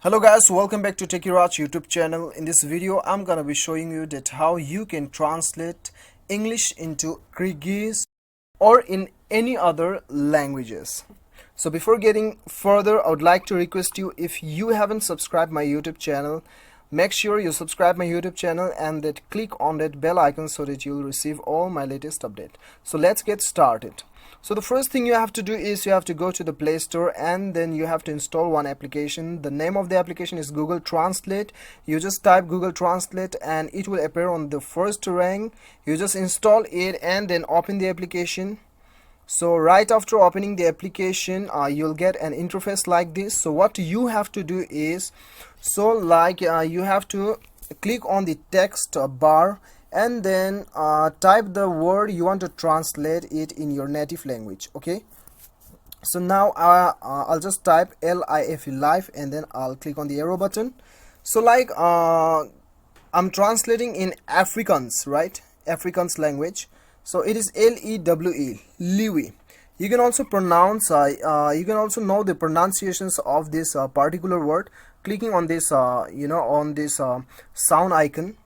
Hello guys, welcome back to Kyrgyz YouTube channel. In this video I'm gonna be showing you that how you can translate English into Kyrgyz or in any other languages. So before getting further, I would like to request you, if you haven't subscribed my YouTube channel, make sure you subscribe my YouTube channel and that click on that bell icon so that you'll receive all my latest update. So let's get started. So the first thing you have to do is you have to go to the Play Store and then you have to install one application. The name of the application is Google Translate. You just type Google Translate and it will appear on the first rank. You just install it and then open the application. So right after opening the application, you'll get an interface like this. So what you have to do is, you have to click on the text bar and then type the word you want to translate it in your native language. Okay, so now I'll just type LIFE, life, and then I'll click on the arrow button. So I'm translating in Afrikaans, right? Afrikaans language. So it is LEWE, Liwi. You can also pronounce you can also know the pronunciations of this particular word clicking on this on this sound icon.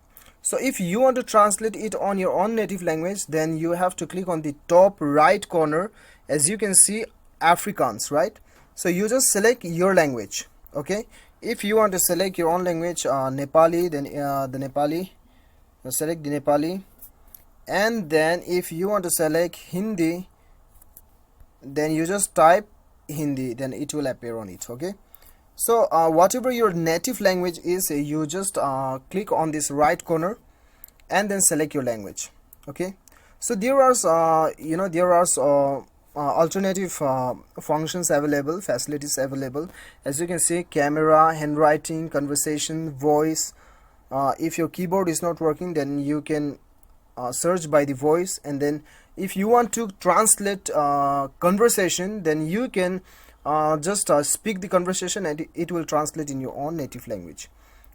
So if you want to translate it on your own native language, then you have to click on the top right corner. As you can see, Afrikaans, right? So you just select your language. Okay, if you want to select your own language, Nepali, then the Nepali, select the Nepali. And then if you want to select Hindi, then you just type Hindi, then it will appear on it. Okay, so whatever your native language is, you just click on this right corner and then select your language. Okay, so there are alternative functions available, facilities available. As you can see, camera, handwriting, conversation, voice. If your keyboard is not working, then you can search by the voice, and then if you want to translate conversation, then you can just speak the conversation and it will translate in your own native language.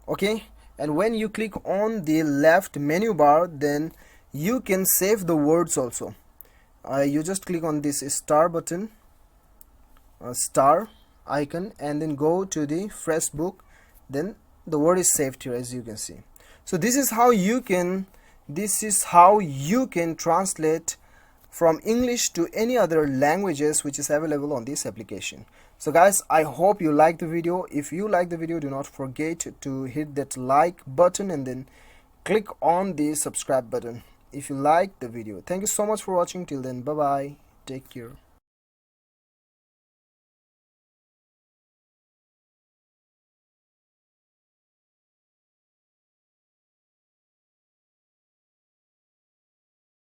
Okay, and when you click on the left menu bar, then you can save the words also. You just click on this star button, star icon, and then go to the fresh book, then the word is saved here, as you can see. So this is how you can translate from English to any other languages which is available on this application. So guys, I hope you like the video. If you like the video, do not forget to hit that like button and then click on the subscribe button if you like the video. Thank you so much for watching. Till then, bye bye, take care.